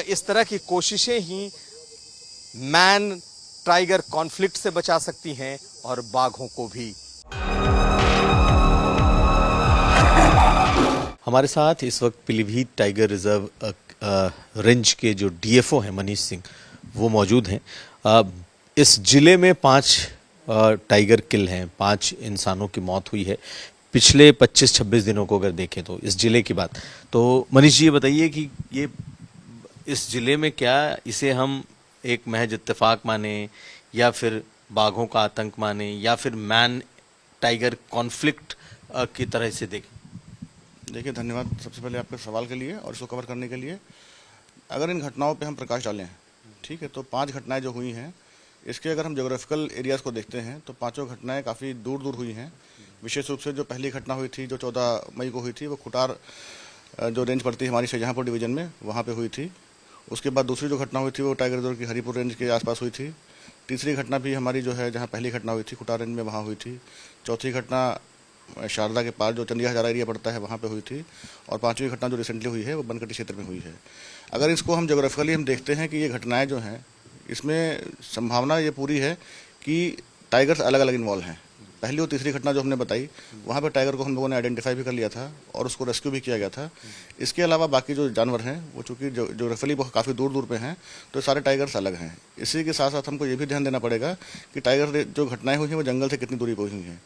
इस तरह की कोशिशें ही मैन टाइगर कॉन्फ्लिक्ट से बचा सकती हैं और बाघों को भी। हमारे साथ इस वक्त पीलीभीत टाइगर रिजर्व रेंज के जो डीएफओ हैं मनीष सिंह, वो मौजूद हैं। इस जिले में 5 टाइगर किल हैं, 5 इंसानों की मौत हुई है पिछले 25-26 दिनों को अगर देखें तो इस जिले की बात। तो मनीष जी ये बताइए कि ये इस जिले में क्या इसे हम एक महज इत्तेफाक माने, या फिर बाघों का आतंक माने, या फिर मैन टाइगर कॉन्फ्लिक्ट की तरह से देखें? देखिए, धन्यवाद सबसे पहले आपके सवाल के लिए और इसको कवर करने के लिए। अगर इन घटनाओं पे हम प्रकाश डालें, ठीक है, तो 5 घटनाएं जो हुई हैं, इसके अगर हम ज्योग्राफिकल एरियाज़ को देखते हैं तो 5 घटनाएं काफ़ी दूर दूर हुई हैं। विशेष रूप से जो पहली घटना हुई थी जो 14 मई को हुई थी, वो खुटार जो रेंज पड़ती है हमारी शाहजहाँपुर डिवीज़न में, वहाँ पे हुई थी। उसके बाद दूसरी जो घटना हुई थी वो टाइगर रिजर्व की हरिपुर रेंज के आसपास हुई थी। तीसरी घटना भी हमारी जो है जहाँ पहली घटना हुई थी खुटार रेंज में, वहाँ हुई थी। चौथी घटना शारदा के पार जो चंदिया हजारा एरिया पड़ता है वहाँ पे हुई थी। और 5वीं घटना जो रिसेंटली हुई है वो बनकटी क्षेत्र में हुई है। अगर इसको हम ज्योग्राफिकली हम देखते हैं कि ये घटनाएं जो हैं, इसमें संभावना ये पूरी है कि टाइगर्स अलग अलग इन्वॉल्व हैं। पहली और तीसरी घटना जो हमने बताई, वहाँ पर टाइगर को हम लोगों ने आइडेंटिफाई भी कर लिया था और उसको रेस्क्यू भी किया गया था। इसके अलावा बाकी जो जानवर हैं वो चूँकि ज्योग्राफिकली बहुत काफ़ी दूर दूर पे हैं, तो सारे टाइगर्स अलग हैं। इसी के साथ साथ हमको ये भी ध्यान देना पड़ेगा कि टाइगर जो घटनाएं हुई हैं वो जंगल से कितनी दूरी पर हुई हैं।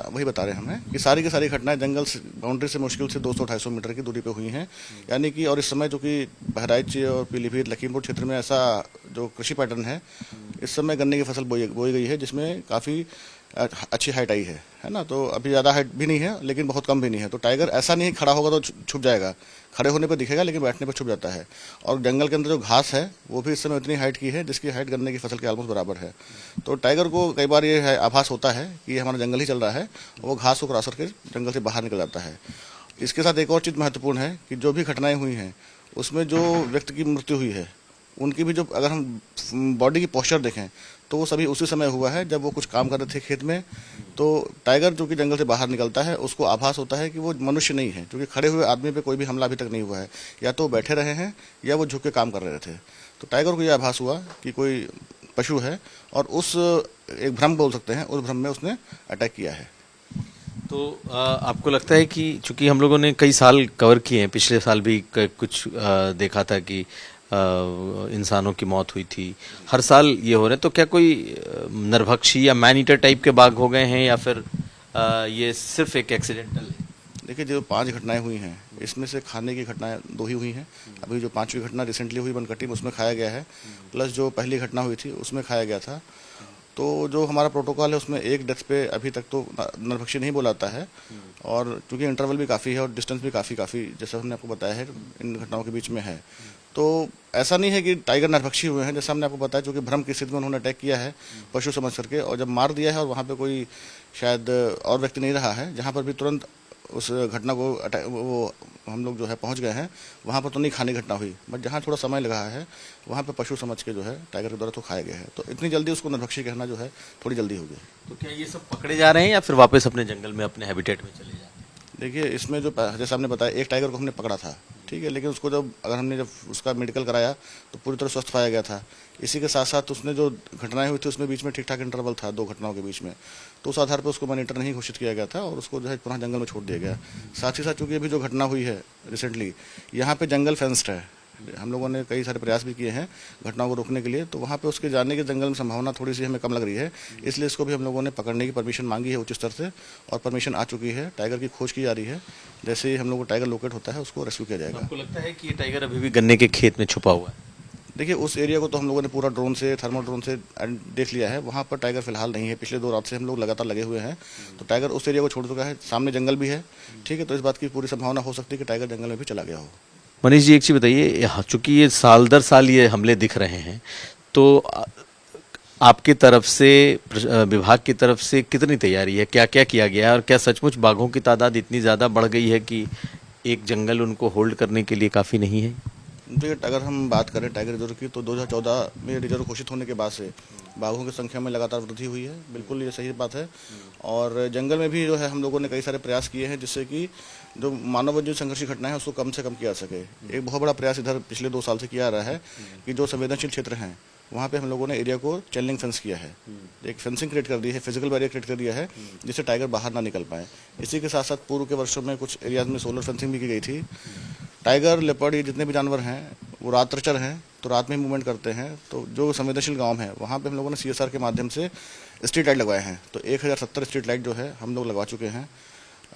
वही बता रहे हैं हमें कि सारी की सारी घटनाएं जंगल से बाउंड्री से मुश्किल से 200-250 मीटर की दूरी पर हुई हैं। यानी कि और इस समय जो कि बहराइच और पीलीभीत लखीमपुर क्षेत्र में ऐसा जो कृषि पैटर्न है, इस समय गन्ने की फसल बोई गई है जिसमें काफ़ी अच्छी हाइट आई है ना। तो अभी ज़्यादा हाइट भी नहीं है लेकिन बहुत कम भी नहीं है। तो टाइगर ऐसा नहीं खड़ा होगा तो छुप जाएगा, खड़े होने पर दिखेगा लेकिन बैठने पर छुप जाता है। और जंगल के अंदर जो घास है वो भी इस समय उतनी हाइट की है जिसकी हाइट गन्ने की फसल के ऑलमोस्ट बराबर है। तो टाइगर को कई बार ये है आभास होता है कि हमारा जंगल ही चल रहा है, वो घास को क्रॉस करके जंगल से बाहर निकल जाता है। इसके साथ एक और चीज़ महत्वपूर्ण है कि जो भी घटनाएँ हुई हैं उसमें जो व्यक्ति की मृत्यु हुई है उनकी भी जो अगर हम बॉडी की पोस्चर देखें तो वो सभी उसी समय हुआ है जब वो कुछ काम कर रहे थे खेत में। तो टाइगर जो कि जंगल से बाहर निकलता है उसको आभास होता है कि वो मनुष्य नहीं है, क्योंकि खड़े हुए आदमी पे कोई भी हमला अभी तक नहीं हुआ है। या तो बैठे रहे हैं या वो झुक के काम कर रहे थे। तो टाइगर को यह आभास हुआ कि कोई पशु है और उस एक भ्रम बोल सकते हैं, उस भ्रम में उसने अटैक किया है। तो आपको लगता है कि चूंकि हम लोगों ने कई साल कवर किए हैं, पिछले साल भी कुछ देखा था कि इंसानों की मौत हुई थी, हर साल ये हो रहे हैं, तो क्या कोई नरभक्षी या मैन ईटर टाइप के बाघ हो गए हैं या फिर ये सिर्फ एक एक्सीडेंटल है? देखिए, जो 5 घटनाएं हुई हैं इसमें से खाने की घटनाएं 2 ही हुई हैं। अभी जो 5वीं घटना रिसेंटली हुई बनकटी में उसमें खाया गया है, प्लस जो पहली घटना हुई थी उसमें खाया गया था। तो जो हमारा प्रोटोकॉल है उसमें एक डेथ पे अभी तक तो नरभक्षी नहीं बोलाता है, और चूंकि इंटरवल भी काफ़ी है और डिस्टेंस भी काफ़ी जैसा हमने आपको बताया है इन घटनाओं के बीच में है। तो ऐसा नहीं है कि टाइगर नरभक्षी हुए हैं, जैसा हमने आपको बताया, चूंकि भ्रम की स्थिति में उन्होंने अटैक किया है पशु समझ करके, और जब मार दिया है और वहाँ पे कोई शायद और व्यक्ति नहीं रहा है जहाँ पर भी तुरंत उस घटना को वो हम लोग जो है पहुंच गए हैं, वहाँ पर तो नहीं खाने की घटना हुई, बट जहाँ थोड़ा समय लगा है वहाँ पे पशु समझ के जो है टाइगर के द्वारा तो खाया गया है। तो इतनी जल्दी उसको नरभक्षी कहना जो है थोड़ी जल्दी हो गई। तो क्या ये सब पकड़े जा रहे हैं या फिर वापस अपने जंगल में अपने हैबिटेट में चले जा रहे हैं? देखिए, इसमें जो जैसे हमने बताया एक टाइगर को हमने पकड़ा था, ठीक है, लेकिन उसको जब उसका मेडिकल कराया तो पूरी तरह स्वस्थ पाया गया था। इसी के साथ साथ उसने जो घटनाएं हुई थी उसमें बीच में ठीक ठाक इंटरवल था 2 घटनाओं के बीच में, तो उस आधार पर उसको मॉनिटर नहीं घोषित किया गया था और उसको जो है पुनः जंगल में छोड़ दिया गया। साथ ही साथ चूंकि अभी जो घटना हुई है रिसेंटली, यहाँ पे जंगल फेंस्ड है, हम लोगों ने कई सारे प्रयास भी किए हैं घटनाओं को रोकने के लिए, तो वहाँ पे उसके जाने के जंगल में संभावना थोड़ी सी हमें कम लग रही है, इसलिए इसको भी हम लोगों ने पकड़ने की परमिशन मांगी है उच्च स्तर से, और परमिशन आ चुकी है। टाइगर की खोज की जा रही है, जैसे ही हम लोग को टाइगर लोकेट होता है उसको रेस्क्यू किया जाएगा। आपको लगता है कि ये टाइगर अभी भी गन्ने के खेत में छुपा हुआ है? देखिए, उस एरिया को तो हम लोगों ने पूरा ड्रोन से, थर्मल ड्रोन से देख लिया है, वहाँ पर टाइगर फिलहाल नहीं है। पिछले 2 रात से हम लोग लगातार लगे हुए हैं, तो टाइगर उस एरिया को छोड़ चुका है, सामने जंगल भी है, ठीक है, तो इस बात की पूरी संभावना हो सकती है कि टाइगर जंगल में भी चला गया हो। मनीष जी, एक चीज़ बताइए, चूंकि ये साल दर साल ये हमले दिख रहे हैं, तो आपकी तरफ से, विभाग की तरफ से कितनी तैयारी है, क्या क्या किया गया है, और क्या सचमुच बाघों की तादाद इतनी ज़्यादा बढ़ गई है कि एक जंगल उनको होल्ड करने के लिए काफ़ी नहीं है? देखिए, अगर हम बात करें टाइगर रिजर्व की, तो 2014 में रिजर्व घोषित होने के बाद से बाघों की संख्या में लगातार वृद्धि हुई है, बिल्कुल ये सही बात है। और जंगल में भी जो है हम लोगों ने कई सारे प्रयास किए हैं जिससे कि जो मानव वन्य संघर्ष की घटनाएं हैं उसको कम से कम किया सके। एक बहुत बड़ा प्रयास इधर पिछले 2 साल से किया जा रहा है कि जो संवेदनशील क्षेत्र हैं वहाँ पे हम लोगों ने एरिया को चैन लिंक फेंस किया है, एक फेंसिंग क्रिएट कर दी है, फिजिकल बैरियर क्रिएट कर दिया है जिससे टाइगर बाहर ना निकल पाए। इसी के साथ साथ पूर्व के वर्षों में कुछ एरियाज में सोलर फेंसिंग भी की गई थी। टाइगर, लेपर्ड, ये जितने भी जानवर हैं वो रात्रचर हैं, तो रात में ही मूवमेंट करते हैं, तो जो संवेदनशील गांव है वहाँ पे हम लोगों ने CSR के माध्यम से स्ट्रीट लाइट लगवाए हैं, तो 1070 स्ट्रीट लाइट जो है हम लोग लगवा चुके हैं।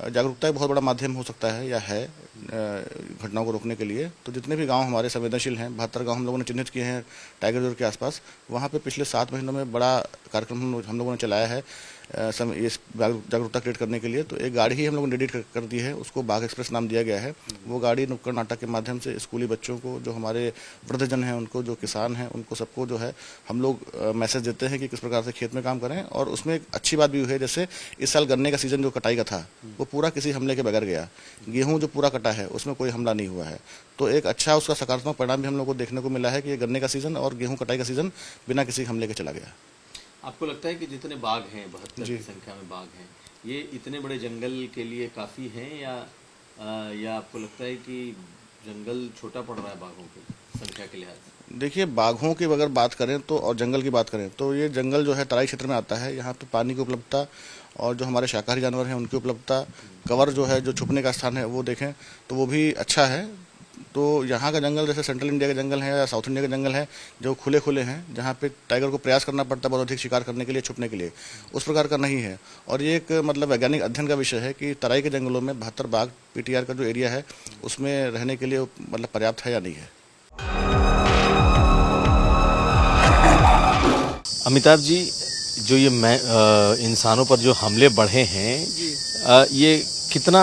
जागरूकता एक बहुत बड़ा माध्यम हो सकता है या है घटनाओं को रोकने के लिए। तो जितने भी गांव हमारे संवेदनशील हैं, 72 गांव हम लोगों ने चिन्हित किए हैं टाइगर रिजर्व के आसपास, वहाँ पे पिछले 7 महीनों में बड़ा कार्यक्रम हम लोगों ने चलाया है इस जागरूकता क्रिएट करने के लिए। तो एक गाड़ी ही हम लोगों ने डेडिकेट कर दी है, उसको बाघ एक्सप्रेस नाम दिया गया है। वो गाड़ी नुक्कड़ नाटक के माध्यम से स्कूली बच्चों को, जो हमारे वृद्धजन हैं उनको, जो किसान हैं उनको, सबको जो है हम लोग मैसेज देते हैं कि किस प्रकार से खेत में काम करें। और उसमें एक अच्छी बात भी हुई है, जैसे इस साल गन्ने का सीजन जो कटाई का था वो पूरा किसी हमले के बगैर गया। गेहूँ जो पूरा कटा है उसमें कोई हमला नहीं हुआ है, तो एक अच्छा उसका सकारात्मक परिणाम भी हम लोग को देखने को मिला है कि ये गन्ने का सीजन और गेहूँ कटाई का सीजन बिना किसी हमले के चला गया। आपको लगता है कि जितने बाघ हैं, 72 की संख्या में बाघ हैं, ये इतने बड़े जंगल के लिए काफ़ी हैं या आपको लगता है कि जंगल छोटा पड़ रहा है बाघों की संख्या के लिहाज से? देखिए, बाघों की अगर बात करें तो, और जंगल की बात करें तो, ये जंगल जो है तराई क्षेत्र में आता है। यहाँ पे पानी की उपलब्धता और जो हमारे शाकाहारी जानवर हैं उनकी उपलब्धता, कवर जो है, जो छुपने का स्थान है वो देखें तो वो भी अच्छा है। तो यहाँ का जंगल जैसे सेंट्रल इंडिया के जंगल है या साउथ इंडिया के जंगल है जो खुले खुले हैं, जहाँ पे टाइगर को प्रयास करना पड़ता है बहुत अधिक शिकार करने के लिए, छुपने के लिए, उस प्रकार का नहीं है। और ये एक मतलब वैज्ञानिक अध्ययन का विषय है कि तराई के जंगलों में 72 बाघ PTR का जो एरिया है उसमें रहने के लिए मतलब पर्याप्त है या नहीं है। अमिताभ जी, जो ये इंसानों पर जो हमले बढ़े हैं, ये कितना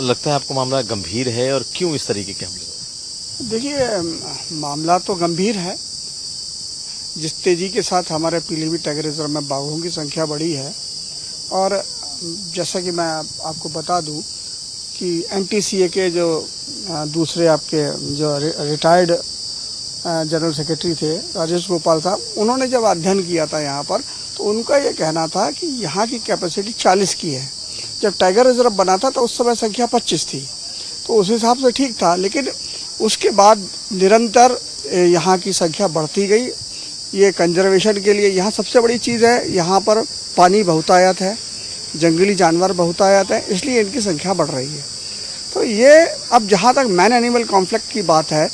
लगता है आपको मामला गंभीर है और क्यों इस तरीके के हमले? देखिए, मामला तो गंभीर है। जिस तेजी के साथ हमारे पीलीभीत टाइगर रिजर्व में बाघों की संख्या बढ़ी है, और जैसा कि मैं आपको बता दूं कि MTCA के जो दूसरे आपके जो रिटायर्ड जनरल सेक्रेटरी थे राजेश गोपाल साहब, उन्होंने जब अध्ययन किया था यहाँ पर, तो उनका ये कहना था कि यहाँ की कैपेसिटी 40 की है। जब टाइगर रिजर्व बना था तो उस समय संख्या 25 थी, तो उस हिसाब से ठीक था। लेकिन उसके बाद निरंतर यहाँ की संख्या बढ़ती गई। ये कंजर्वेशन के लिए यहाँ सबसे बड़ी चीज़ है, यहाँ पर पानी बहुतायत है, जंगली जानवर बहुतायत है, इसलिए इनकी संख्या बढ़ रही है। तो ये अब जहाँ तक मैन एनिमल कॉन्फ्लिक्ट की बात है,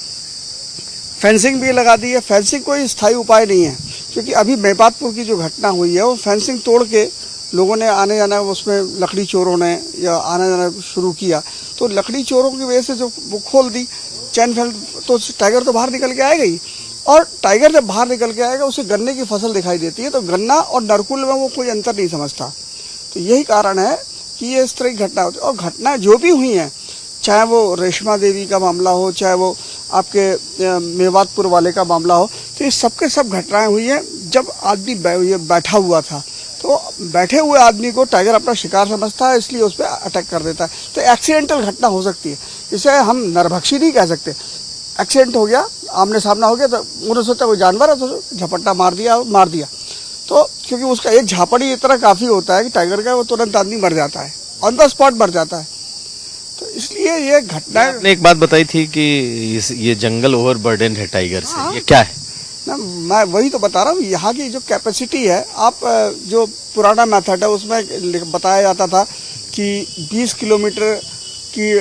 फेंसिंग भी लगा दी है। फेंसिंग कोई स्थायी उपाय नहीं है, क्योंकि अभी मेपातपुर की जो घटना हुई है वो फेंसिंग तोड़ के लोगों ने आने जाना, उसमें लकड़ी चोरों ने या आना जाना शुरू किया, तो लकड़ी चोरों की वजह से जो वो खोल दी चैन फैल, तो टाइगर तो बाहर निकल के आएगा ही। और टाइगर जब बाहर निकल के आएगा उसे गन्ने की फसल दिखाई देती है, तो गन्ना और नरकुल में वो कोई अंतर नहीं समझता। तो यही कारण है कि ये इस तरह की घटना होती है। और घटनाएं जो भी हुई हैं, चाहे वो रेशमा देवी का मामला हो, चाहे वो आपके मेवातपुर वाले का मामला हो, तो ये सबके सब घटनाएं हुई हैं जब आदमी बैठा हुआ था। तो बैठे हुए आदमी को टाइगर अपना शिकार समझता है, इसलिए उस पर अटैक कर देता है। तो एक्सीडेंटल घटना हो सकती है, इसे हम नरभक्षी नहीं कह सकते। एक्सीडेंट हो गया, आमने सामना हो गया, तो उन्होंने सोचा कोई जानवर है तो झपट्टा मार दिया। तो क्योंकि उसका एक झापड़ी इतना काफ़ी होता है कि टाइगर का, वो तुरंत आदमी मर जाता है, ऑन द स्पॉट मर जाता है। तो इसलिए ये घटना, आपने एक बात बताई थी कि ये जंगल ओवरबर्डन है टाइगर से, ये क्या है? ना मैं वही तो बता रहा हूँ, यहाँ की जो कैपेसिटी है, आप जो पुराना मेथड है उसमें बताया जाता था कि 20 किलोमीटर की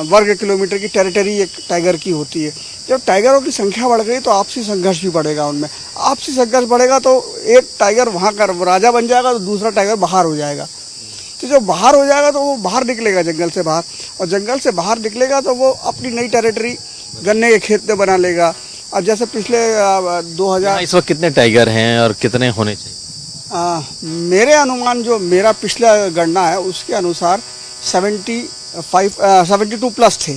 वर्ग किलोमीटर की टेरिटरी एक टाइगर की होती है। जब टाइगरों की संख्या बढ़ गई तो आपसी संघर्ष भी बढ़ेगा, उनमें आपसी संघर्ष बढ़ेगा तो एक टाइगर वहाँ का राजा बन जाएगा तो दूसरा टाइगर बाहर हो जाएगा। तो जब बाहर हो जाएगा तो वो बाहर निकलेगा जंगल से बाहर, और जंगल से बाहर निकलेगा तो वो अपनी नई टेरिटरी गन्ने के खेत में बना लेगा। अब जैसे पिछले 2000 इस वक्त कितने टाइगर हैं और कितने होने चाहिए? मेरे अनुमान, जो मेरा पिछला गणना है उसके अनुसार 72 प्लस थे।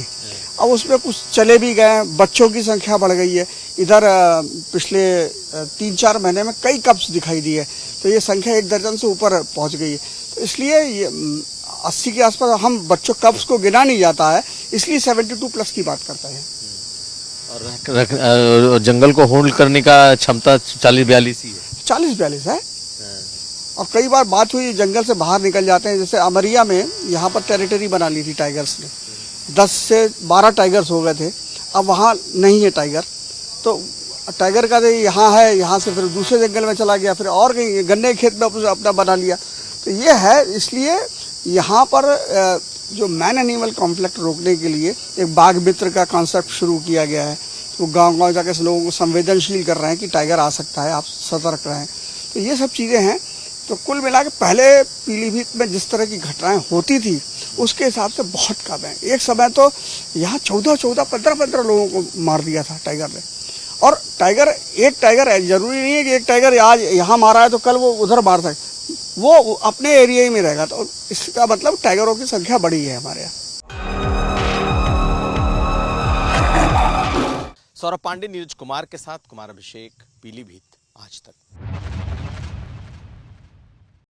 अब उसमें कुछ चले भी गए, बच्चों की संख्या बढ़ गई है। इधर पिछले 3-4 महीने में कई कप्स दिखाई दिए, तो ये संख्या 1 दर्जन से ऊपर पहुंच गई है। तो इसलिए ये 80 के आसपास हम बच्चों कप्स को गिना नहीं जाता है, इसलिए 72 प्लस की बात करते हैं। और जंगल को होल्ड करने का क्षमता 40-42 ही है। 40-42 है। और कई बार बात हुई जंगल से बाहर निकल जाते हैं, जैसे अमरिया में यहाँ पर टेरिटरी बना ली थी टाइगर्स ने, 10 से 12 टाइगर्स हो गए थे। अब वहाँ नहीं है टाइगर, तो टाइगर का यहाँ है, यहाँ से फिर दूसरे जंगल में चला गया, फिर और कहीं गन्ने के खेत में अपना बना लिया। तो ये है, इसलिए यहाँ पर जो मैन एनिमल कॉन्फ्लिक्ट रोकने के लिए एक बाघ मित्र का कॉन्सेप्ट शुरू किया गया है। वो गांव-गांव जाकर लोगों को संवेदनशील कर रहे हैं कि टाइगर आ सकता है, आप सतर्क रहें। तो ये सब चीज़ें हैं। तो कुल मिला के पहले पीलीभीत में जिस तरह की घटनाएं होती थी उसके हिसाब से बहुत कम है। एक समय तो यहाँ 14-14, 15-15 लोगों को मार दिया था टाइगर ने। और टाइगर, एक टाइगर है, जरूरी नहीं है कि एक टाइगर आज यहाँ मारा है तो कल वो उधर मार सके, वो अपने एरिया ही में रहेगा। तो इसका मतलब टाइगरों की संख्या बढ़ी है हमारे यहाँ। सौरभ पांडे, नीरज कुमार के साथ कुमार अभिषेक, पीलीभीत आज तक।